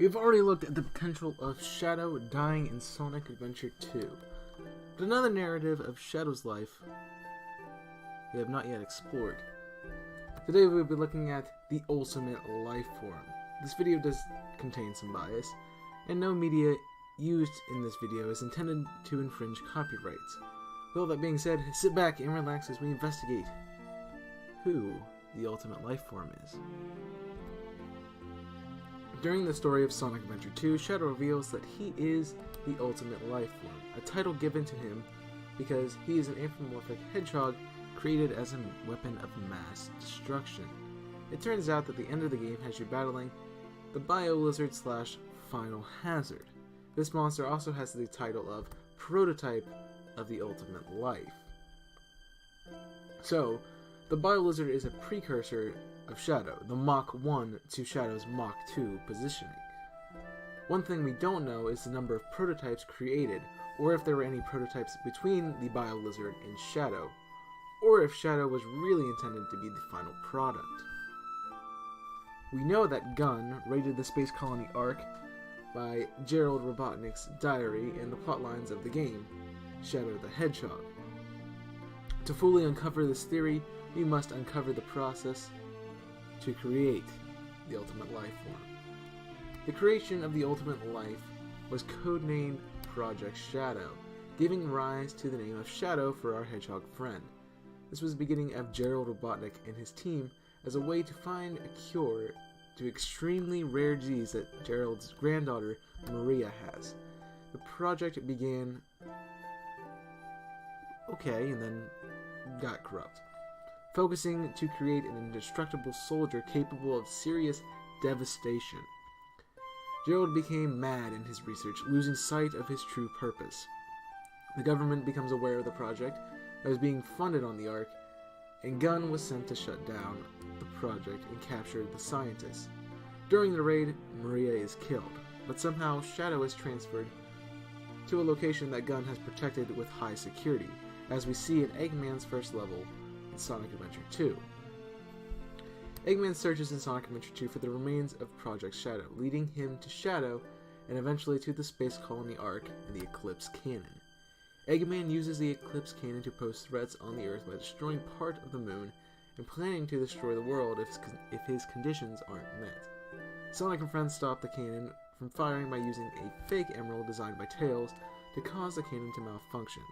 We've already looked at the potential of Shadow dying in Sonic Adventure 2, but another narrative of Shadow's life we have not yet explored. Today we will be looking at the ultimate Lifeform. This video does contain some bias, and no media used in this video is intended to infringe copyrights. With all that being said, sit back and relax as we investigate who the ultimate Lifeform is. During the story of Sonic Adventure 2, Shadow reveals that he is the ultimate Lifeform, a title given to him because he is an anthropomorphic hedgehog created as a weapon of mass destruction. It turns out that the end of the game has you battling the Bio-Lizard / Final Hazard. This monster also has the title of Prototype of the Ultimate Life. So, the Bio-Lizard is a precursor of Shadow, the Mach 1 to Shadow's Mach 2 positioning. One thing we don't know is the number of prototypes created, or if there were any prototypes between the Bio-Lizard and Shadow, or if Shadow was really intended to be the final product. We know that Gunn raided the Space Colony Ark by Gerald Robotnik's diary and the plotlines of the game, Shadow the Hedgehog. To fully uncover this theory, we must uncover the process to create the ultimate Lifeform. The creation of the ultimate life was codenamed Project Shadow, giving rise to the name of Shadow for our hedgehog friend. This was the beginning of Gerald Robotnik and his team as a way to find a cure to extremely rare disease that Gerald's granddaughter Maria has. The project began okay and then got corrupt, focusing to create an indestructible soldier capable of serious devastation. Gerald became mad in his research, losing sight of his true purpose. The government becomes aware of the project that was being funded on the Ark, and Gunn was sent to shut down the project and capture the scientists. During the raid, Maria is killed, but somehow Shadow is transferred to a location that Gunn has protected with high security, as we see in Eggman's first level in Sonic Adventure 2. Eggman searches in Sonic Adventure 2 for the remains of Project Shadow, leading him to Shadow and eventually to the Space Colony Ark and the Eclipse Cannon. Eggman uses the Eclipse Cannon to pose threats on the Earth by destroying part of the moon and planning to destroy the world if his conditions aren't met. Sonic and friends stop the cannon from firing by using a fake emerald designed by Tails to cause the cannon to malfunction.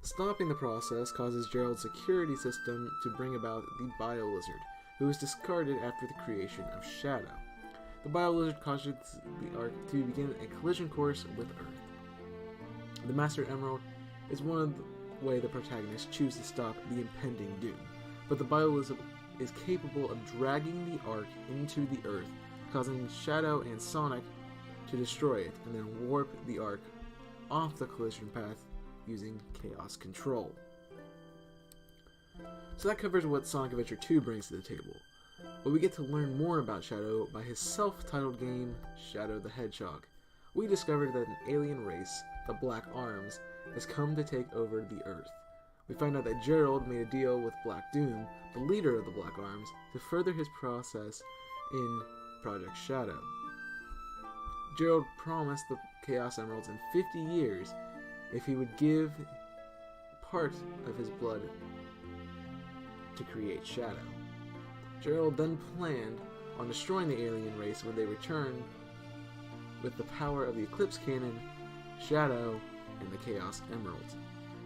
Stopping the process causes Gerald's security system to bring about the Bio-Lizard, who is discarded after the creation of Shadow. The Bio-Lizard causes the Ark to begin a collision course with Earth. The Master Emerald is one of the way the protagonists choose to stop the impending doom, but the Bio-Lizard is capable of dragging the Ark into the Earth, causing Shadow and Sonic to destroy it and then warp the Ark off the collision path using chaos control. So that covers what Sonic Adventure 2 brings to the table, but we get to learn more about Shadow by his self-titled game, Shadow the Hedgehog. We discovered that an alien race, the Black Arms, has come to take over the Earth. We find out that Gerald made a deal with Black Doom, the leader of the Black Arms, to further his process in Project Shadow. Gerald promised the Chaos Emeralds in 50 years if he would give part of his blood to create Shadow. Gerald then planned on destroying the alien race when they returned with the power of the Eclipse Cannon, Shadow, and the Chaos Emeralds.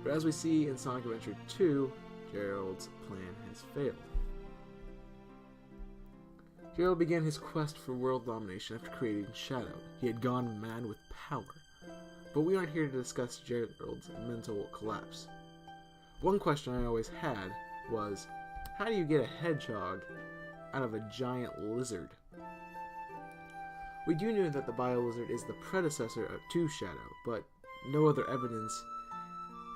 But as we see in Sonic Adventure 2, Gerald's plan has failed. Gerald began his quest for world domination after creating Shadow. He had gone mad with power. But we aren't here to discuss Gerald's mental collapse. One question I always had was, how do you get a hedgehog out of a giant lizard? We do know that the Bio-Lizard is the predecessor to Shadow, but no other evidence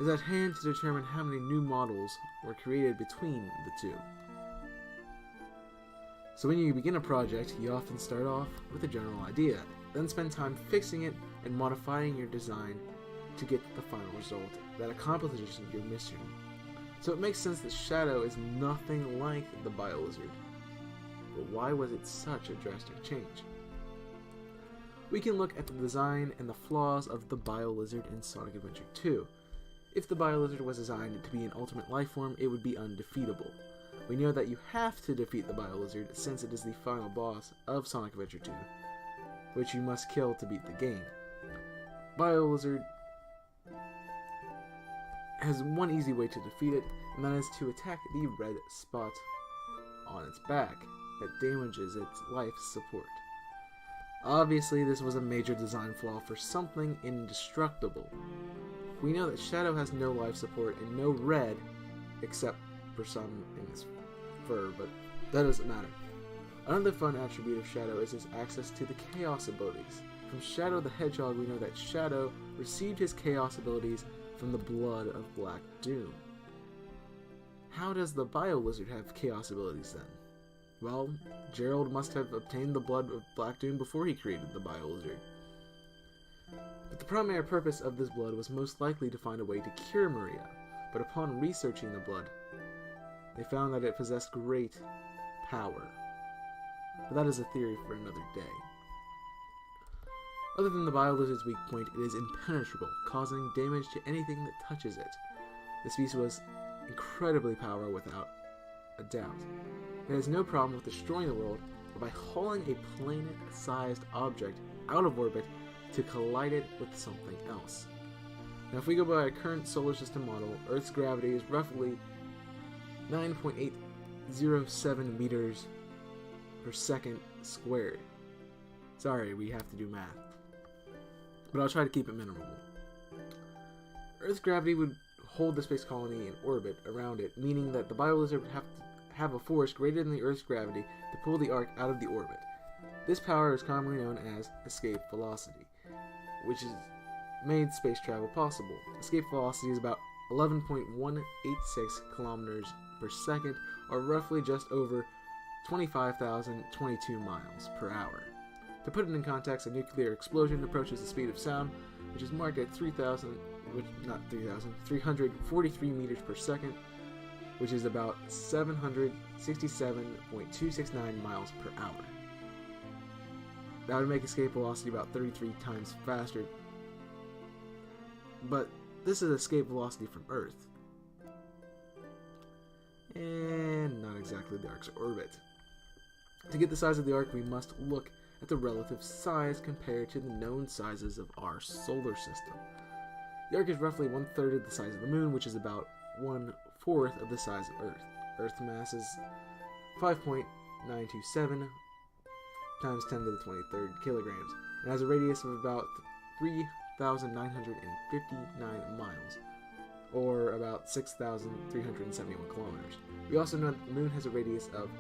is at hand to determine how many new models were created between the two. So when you begin a project, you often start off with a general idea, then spend time fixing it and modifying your design to get the final result that accomplishes your mission. So it makes sense that Shadow is nothing like the Bio-Lizard. But why was it such a drastic change? we can look at the design and the flaws of the Bio-Lizard in Sonic Adventure 2. If the Bio-Lizard was designed to be an ultimate life form, it would be undefeatable. We know that you have to defeat the Bio-Lizard since it is the final boss of Sonic Adventure 2, which you must kill to beat the game. Bio-Lizard has one easy way to defeat it, and that is to attack the red spot on its back that damages its life support. Obviously, this was a major design flaw for something indestructible. We know that Shadow has no life support and no red, except for some in his fur, but that doesn't matter. Another fun attribute of Shadow is his access to the Chaos abilities. From Shadow the Hedgehog, we know that Shadow received his Chaos abilities from the blood of Black Doom. How does the Bio-Lizard have Chaos abilities then? Well, Gerald must have obtained the blood of Black Doom before he created the Bio-Lizard. But the primary purpose of this blood was most likely to find a way to cure Maria, but upon researching the blood, they found that it possessed great power. But that is a theory for another day. Other than the Bio-Lizard's weak point, it is impenetrable, causing damage to anything that touches it. This beast was incredibly powerful without a doubt. It has no problem with destroying the world, but by hauling a planet-sized object out of orbit to collide it with something else. Now if we go by our current solar system model, Earth's gravity is roughly 9.807 meters per second squared. Sorry, we have to do math. But I'll try to keep it minimal. Earth's gravity would hold the space colony in orbit around it, meaning that the Bio-Lizard would have to have a force greater than the Earth's gravity to pull the Ark out of the orbit. This power is commonly known as escape velocity, which has made space travel possible. Escape velocity is about 11.186 kilometers per second, or roughly just over 25,022 miles per hour. To put it in context, a nuclear explosion approaches the speed of sound, which is marked at 343 meters per second, which is about 767.269 miles per hour. That would make escape velocity about 33 times faster, but this is escape velocity from Earth, and not exactly the Ark's orbit. To get the size of the Ark, we must look at the relative size compared to the known sizes of our solar system. The Ark is roughly 1/3 of the size of the Moon, which is about 1/4 of the size of Earth. Earth's mass is 5.927 times 10 to the 23rd kilograms, and has a radius of about 3,959 miles, or about 6,371 kilometers. We also know that the Moon has a radius of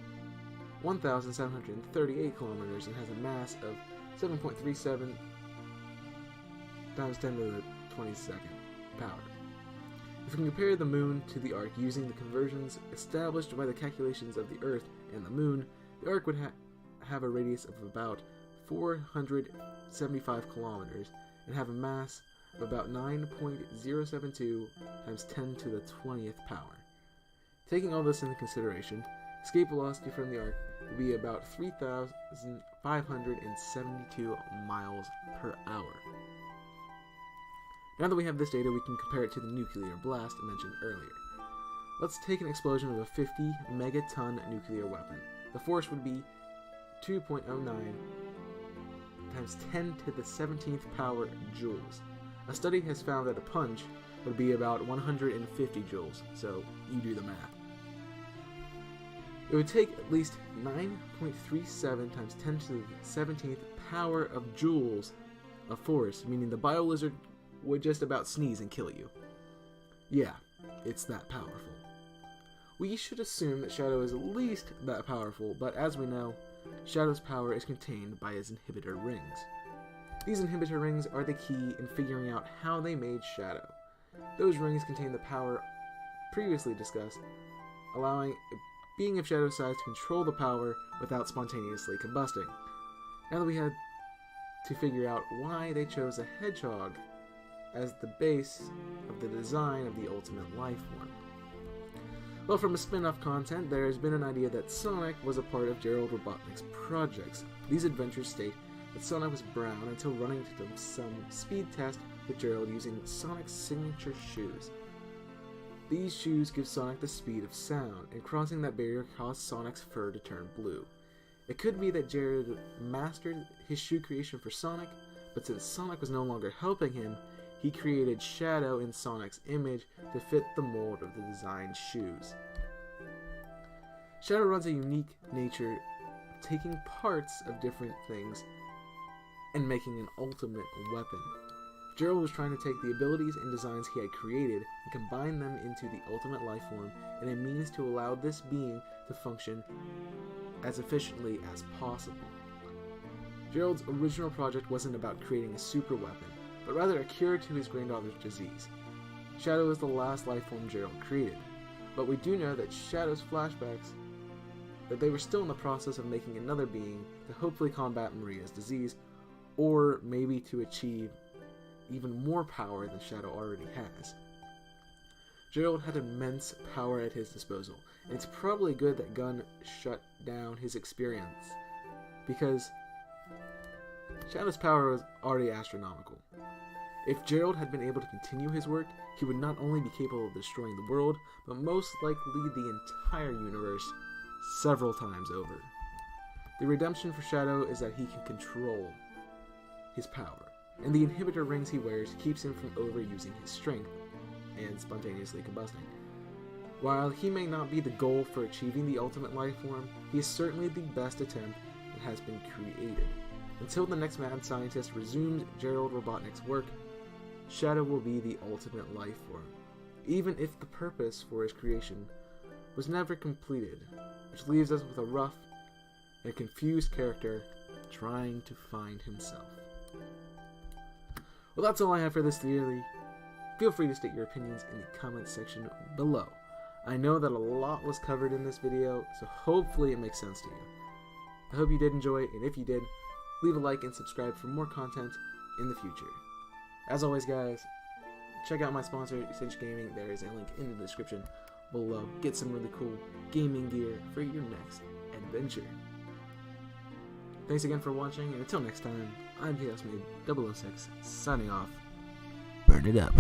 1,738 kilometers and has a mass of 7.37 times 10 to the 22nd power. If we compare the Moon to the Ark using the conversions established by the calculations of the Earth and the Moon, the Ark would have a radius of about 475 kilometers and have a mass of about 9.072 times 10 to the 20th power. Taking all this into consideration, escape velocity from the Ark would be about 3,572 miles per hour. Now that we have this data, we can compare it to the nuclear blast mentioned earlier. Let's take an explosion of a 50 megaton nuclear weapon. The force would be 2.09 times 10 to the 17th power joules. A study has found that a punch would be about 150 joules, so you do the math. It would take at least 9.37 times 10 to the 17th power of joules of force, meaning the Bio-Lizard would just about sneeze and kill you. Yeah, it's that powerful. We should assume that Shadow is at least that powerful, but as we know, Shadow's power is contained by his inhibitor rings. These inhibitor rings are the key in figuring out how they made Shadow. Those rings contain the power previously discussed, allowing a being of Shadow's size to control the power without spontaneously combusting. Now that we had to figure out why they chose a hedgehog as the base of the design of the ultimate life form. Well, from a spin-off content, there has been an idea that Sonic was a part of Gerald Robotnik's projects. These adventures state that Sonic was brown until running into some speed test with Gerald using Sonic's signature shoes. These shoes give Sonic the speed of sound, and crossing that barrier caused Sonic's fur to turn blue. It could be that Gerald mastered his shoe creation for Sonic, but since Sonic was no longer helping him, he created Shadow in Sonic's image to fit the mold of the designed shoes. Shadow runs a unique nature, taking parts of different things and making an ultimate weapon. Gerald was trying to take the abilities and designs he had created and combine them into the ultimate life form in a means to allow this being to function as efficiently as possible. Gerald's original project wasn't about creating a super weapon, but rather a cure to his granddaughter's disease. Shadow is the last life form Gerald created, but we do know that Shadow's flashbacks that they were still in the process of making another being to hopefully combat Maria's disease, or maybe to achieve even more power than Shadow already has. Gerald had immense power at his disposal, and it's probably good that Gunn shut down his experience, because Shadow's power was already astronomical. If Gerald had been able to continue his work, he would not only be capable of destroying the world, but most likely the entire universe several times over. The redemption for Shadow is that he can control his power, and the inhibitor rings he wears keeps him from overusing his strength and spontaneously combusting. While he may not be the goal for achieving the ultimate life form, he is certainly the best attempt that has been created. Until the next mad scientist resumes Gerald Robotnik's work, Shadow will be the ultimate life form, even if the purpose for his creation was never completed, which leaves us with a rough and confused character trying to find himself. Well, that's all I have for this theory. Feel free to state your opinions in the comments section below. I know that a lot was covered in this video, so hopefully it makes sense to you. I hope you did enjoy it, and if you did, leave a like and subscribe for more content in the future. As always, guys, check out my sponsor, Cinch Gaming. There is a link in the description below. Get some really cool gaming gear for your next adventure. Thanks again for watching, and until next time, I'm ChaosMade006, signing off. Burn it up.